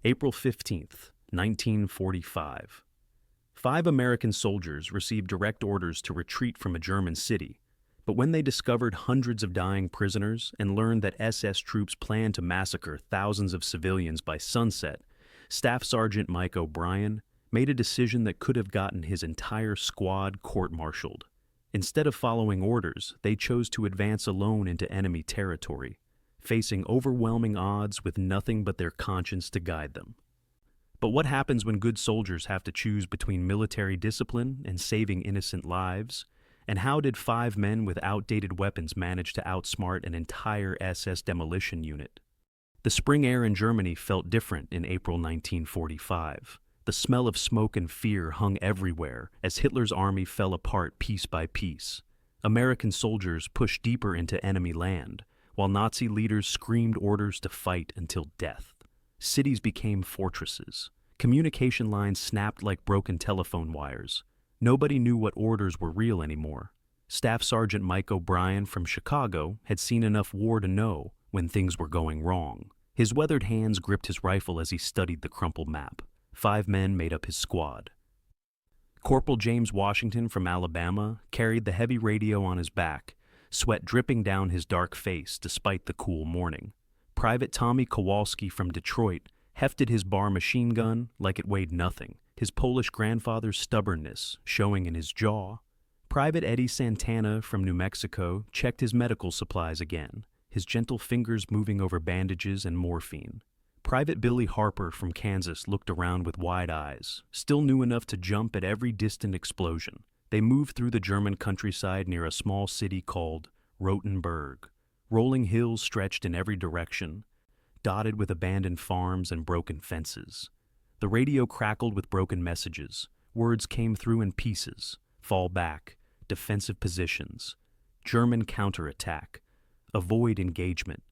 April 15th, 1945. 5 American soldiers received direct orders to retreat from a German city, but when they discovered hundreds of dying prisoners and learned that SS troops planned to massacre thousands of civilians by sunset, Staff Sergeant Mike O'Brien made a decision that could have gotten his entire squad court-martialed. Instead of following orders, they chose to advance alone into enemy territory, facing overwhelming odds with nothing but their conscience to guide them. But what happens when good soldiers have to choose between military discipline and saving innocent lives? And how did 5 men with outdated weapons manage to outsmart an entire SS demolition unit? The spring air in Germany felt different in April 1945. The smell of smoke and fear hung everywhere as Hitler's army fell apart piece by piece. American soldiers pushed deeper into enemy land, while Nazi leaders screamed orders to fight until death. Cities became fortresses. Communication lines snapped like broken telephone wires. Nobody knew what orders were real anymore. Staff Sergeant Mike O'Brien from Chicago had seen enough war to know when things were going wrong. His weathered hands gripped his rifle as he studied the crumpled map. 5 men made up his squad. Corporal James Washington from Alabama carried the heavy radio on his back, sweat dripping down his dark face despite the cool morning. Private Tommy Kowalski from Detroit hefted his bar machine gun like it weighed nothing, his Polish grandfather's stubbornness showing in his jaw. Private Eddie Santana from New Mexico checked his medical supplies again, his gentle fingers moving over bandages and morphine. Private Billy Harper from Kansas looked around with wide eyes, still new enough to jump at every distant explosion. They moved through the German countryside near a small city called Rotenburg. Rolling hills stretched in every direction, dotted with abandoned farms and broken fences. The radio crackled with broken messages. Words came through in pieces. Fall back, defensive positions, German counterattack, avoid engagement.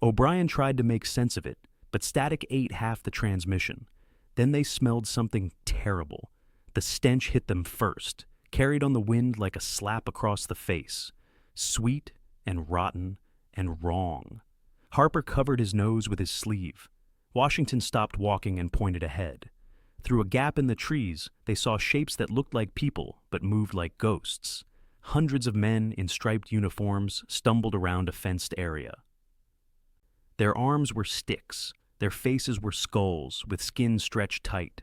O'Brien tried to make sense of it, but static ate half the transmission. Then they smelled something terrible. The stench hit them first, carried on the wind like a slap across the face. Sweet and rotten and wrong. Harper covered his nose with his sleeve. Washington stopped walking and pointed ahead. Through a gap in the trees, they saw shapes that looked like people but moved like ghosts. Hundreds of men in striped uniforms stumbled around a fenced area. Their arms were sticks. Their faces were skulls with skin stretched tight.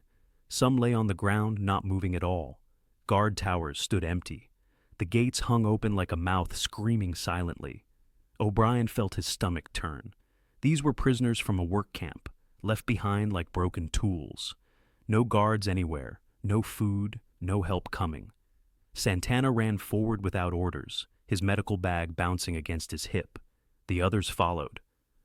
Some lay on the ground, not moving at all. Guard towers stood empty. The gates hung open like a mouth screaming silently. O'Brien felt his stomach turn. These were prisoners from a work camp, left behind like broken tools. No guards anywhere, no food, no help coming. Santana ran forward without orders, his medical bag bouncing against his hip. The others followed.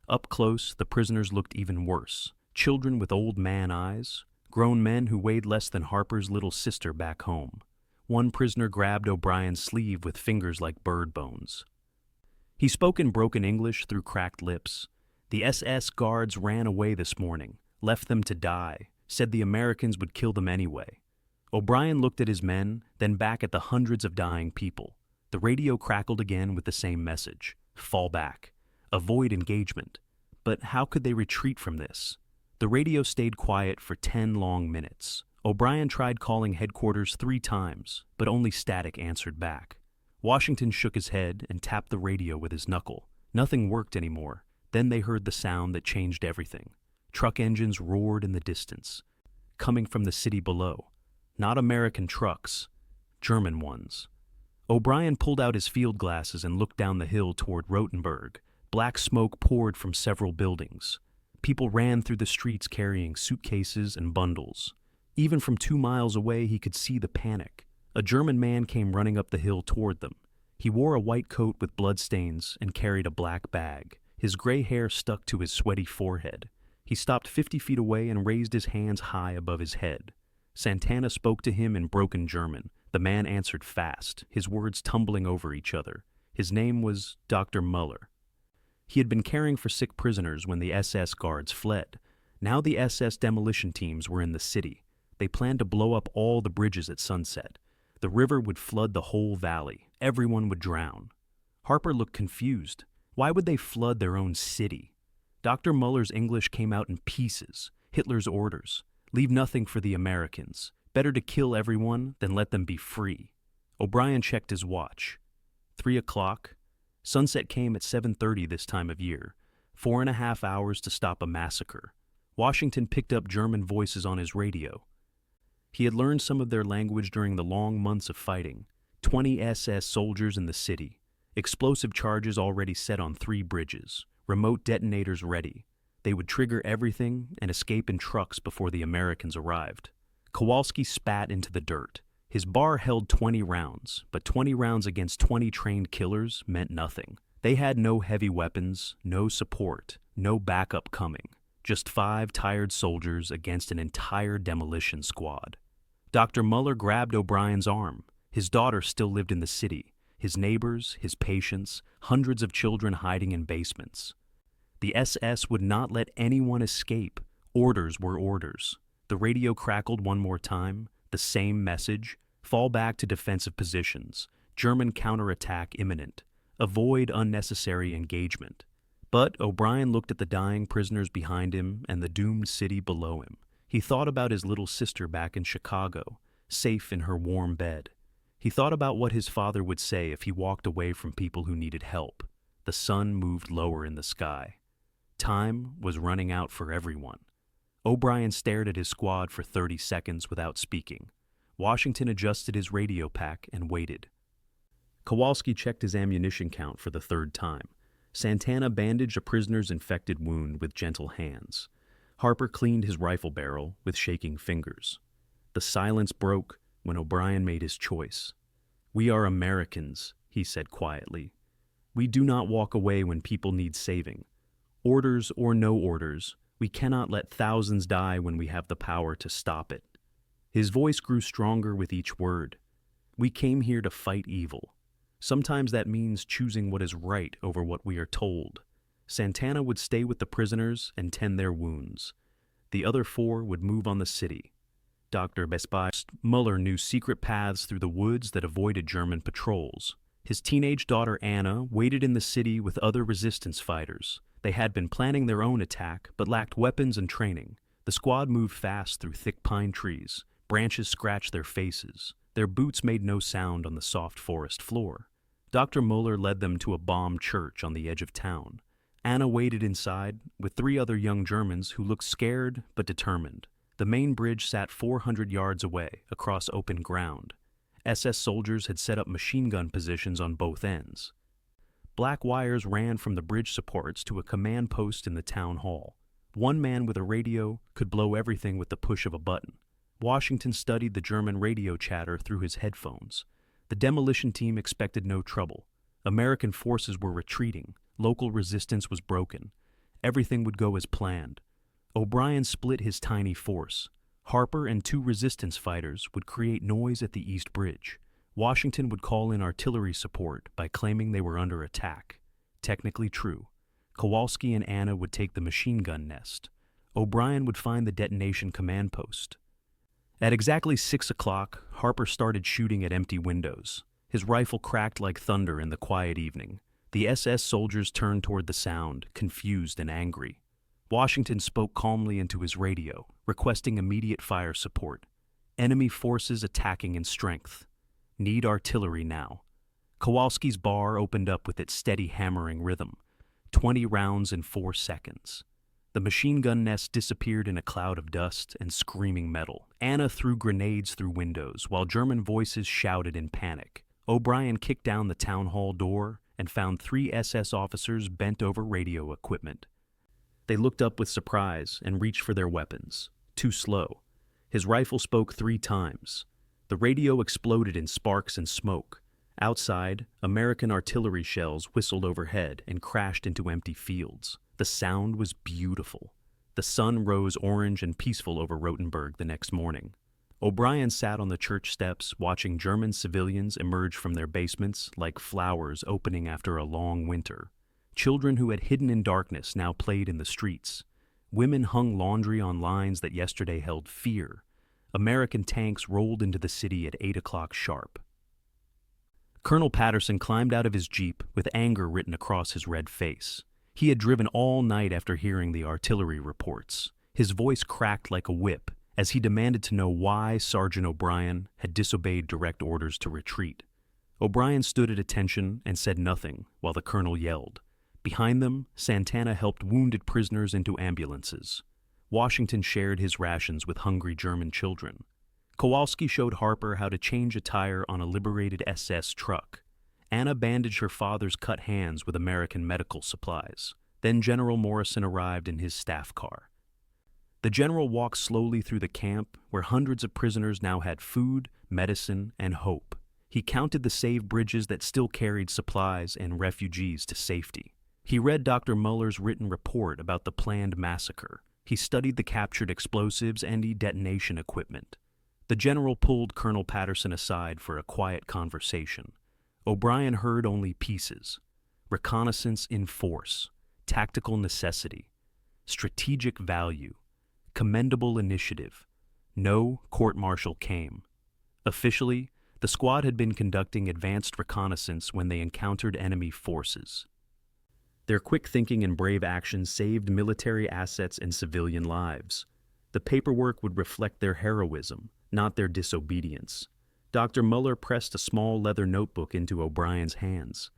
Up close, the prisoners looked even worse. Children with old man eyes, grown men who weighed less than Harper's little sister back home. One prisoner grabbed O'Brien's sleeve with fingers like bird bones. He spoke in broken English through cracked lips. The SS guards ran away this morning, left them to die, said the Americans would kill them anyway. O'Brien looked at his men, then back at the hundreds of dying people. The radio crackled again with the same message. Fall back. Avoid engagement. But how could they retreat from this? The radio stayed quiet for 10 long minutes. O'Brien tried calling headquarters 3 times, but only static answered back. Washington shook his head and tapped the radio with his knuckle. Nothing worked anymore. Then they heard the sound that changed everything. Truck engines roared in the distance, coming from the city below. Not American trucks, German ones. O'Brien pulled out his field glasses and looked down the hill toward Rotenburg. Black smoke poured from several buildings. People ran through the streets carrying suitcases and bundles. Even from 2 miles away, he could see the panic. A German man came running up the hill toward them. He wore a white coat with bloodstains and carried a black bag. His gray hair stuck to his sweaty forehead. He stopped 50 feet away and raised his hands high above his head. Santana spoke to him in broken German. The man answered fast, his words tumbling over each other. His name was Dr. Muller. He had been caring for sick prisoners when the SS guards fled. Now the SS demolition teams were in the city. They planned to blow up all the bridges at sunset. The river would flood the whole valley. Everyone would drown. Harper looked confused. Why would they flood their own city? Dr. Muller's English came out in pieces. Hitler's orders. Leave nothing for the Americans. Better to kill everyone than let them be free. O'Brien checked his watch. 3 o'clock. Sunset came at 7:30 this time of year. 4.5 hours to stop a massacre. Washington picked up German voices on his radio. He had learned some of their language during the long months of fighting. 20 SS soldiers in the city. Explosive charges already set on 3 bridges. Remote detonators ready. They would trigger everything and escape in trucks before the Americans arrived. Kowalski spat into the dirt. His bar held 20 rounds, but 20 rounds against 20 trained killers meant nothing. They had no heavy weapons, no support, no backup coming. Just 5 tired soldiers against an entire demolition squad. Dr. Muller grabbed O'Brien's arm. His daughter still lived in the city. His neighbors, his patients, hundreds of children hiding in basements. The SS would not let anyone escape. Orders were orders. The radio crackled one more time. The same message. Fall back to defensive positions. German counterattack imminent. Avoid unnecessary engagement. But O'Brien looked at the dying prisoners behind him and the doomed city below him. He thought about his little sister back in Chicago, safe in her warm bed. He thought about what his father would say if he walked away from people who needed help. The sun moved lower in the sky. Time was running out for everyone. O'Brien stared at his squad for 30 seconds without speaking. Washington adjusted his radio pack and waited. Kowalski checked his ammunition count for the 3rd time. Santana bandaged a prisoner's infected wound with gentle hands. Harper cleaned his rifle barrel with shaking fingers. The silence broke when O'Brien made his choice. "We are Americans," he said quietly. "We do not walk away when people need saving. Orders or no orders, we cannot let thousands die when we have the power to stop it." His voice grew stronger with each word. "We came here to fight evil. Sometimes that means choosing what is right over what we are told." Santana would stay with the prisoners and tend their wounds. The other 4 would move on the city. Dr. Besbach Muller knew secret paths through the woods that avoided German patrols. His teenage daughter Anna waited in the city with other resistance fighters. They had been planning their own attack, but lacked weapons and training. The squad moved fast through thick pine trees. Branches scratched their faces. Their boots made no sound on the soft forest floor. Dr. Muller led them to a bombed church on the edge of town. Anna waited inside with 3 other young Germans who looked scared but determined. The main bridge sat 400 yards away, across open ground. SS soldiers had set up machine gun positions on both ends. Black wires ran from the bridge supports to a command post in the town hall. One man with a radio could blow everything with the push of a button. Washington studied the German radio chatter through his headphones. The demolition team expected no trouble. American forces were retreating. Local resistance was broken. Everything would go as planned. O'Brien split his tiny force. Harper and 2 resistance fighters would create noise at the East Bridge. Washington would call in artillery support by claiming they were under attack. Technically true. Kowalski and Anna would take the machine gun nest. O'Brien would find the detonation command post. At exactly 6 o'clock, Harper started shooting at empty windows. His rifle cracked like thunder in the quiet evening. The SS soldiers turned toward the sound, confused and angry. Washington spoke calmly into his radio, requesting immediate fire support. Enemy forces attacking in strength. Need artillery now. Kowalski's bar opened up with its steady hammering rhythm. 20 rounds in 4 seconds. The machine gun nest disappeared in a cloud of dust and screaming metal. Anna threw grenades through windows, while German voices shouted in panic. O'Brien kicked down the town hall door and found 3 SS officers bent over radio equipment. They looked up with surprise and reached for their weapons. Too slow. His rifle spoke 3 times. The radio exploded in sparks and smoke. Outside, American artillery shells whistled overhead and crashed into empty fields. The sound was beautiful. The sun rose orange and peaceful over Rotenburg the next morning. O'Brien sat on the church steps watching German civilians emerge from their basements like flowers opening after a long winter. Children who had hidden in darkness now played in the streets. Women hung laundry on lines that yesterday held fear. American tanks rolled into the city at 8 o'clock sharp. Colonel Patterson climbed out of his jeep with anger written across his red face. He had driven all night after hearing the artillery reports. His voice cracked like a whip as he demanded to know why Sergeant O'Brien had disobeyed direct orders to retreat. O'Brien stood at attention and said nothing while the colonel yelled. Behind them, Santana helped wounded prisoners into ambulances. Washington shared his rations with hungry German children. Kowalski showed Harper how to change a tire on a liberated SS truck. Anna bandaged her father's cut hands with American medical supplies. Then General Morrison arrived in his staff car. The general walked slowly through the camp, where hundreds of prisoners now had food, medicine, and hope. He counted the saved bridges that still carried supplies and refugees to safety. He read Dr. Muller's written report about the planned massacre. He studied the captured explosives and detonation equipment. The general pulled Colonel Patterson aside for a quiet conversation. O'Brien heard only pieces. Reconnaissance in force, tactical necessity, strategic value, commendable initiative. No court-martial came. Officially, the squad had been conducting advanced reconnaissance when they encountered enemy forces. Their quick thinking and brave actions saved military assets and civilian lives. The paperwork would reflect their heroism, not their disobedience. Dr. Muller pressed a small leather notebook into O'Brien's hands.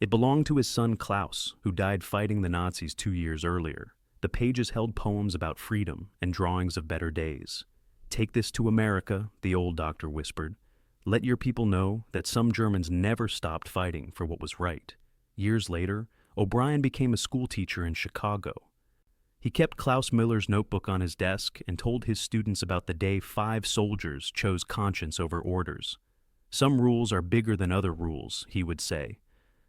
It belonged to his son Klaus, who died fighting the Nazis 2 years earlier. The pages held poems about freedom and drawings of better days. "Take this to America," the old doctor whispered. "Let your people know that some Germans never stopped fighting for what was right." Years later, O'Brien became a schoolteacher in Chicago. He kept Klaus Miller's notebook on his desk and told his students about the day 5 soldiers chose conscience over orders. "Some rules are bigger than other rules," he would say.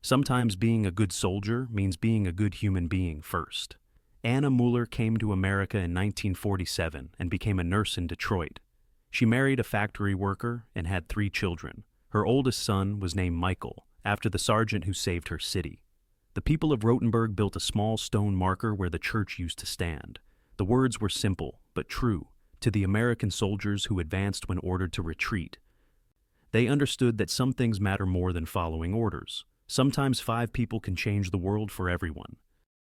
"Sometimes being a good soldier means being a good human being first." Anna Muller came to America in 1947 and became a nurse in Detroit. She married a factory worker and had 3 children. Her oldest son was named Michael, after the sergeant who saved her city. The people of Rotenburg built a small stone marker where the church used to stand. The words were simple, but true, to the American soldiers who advanced when ordered to retreat. They understood that some things matter more than following orders. Sometimes 5 people can change the world for everyone.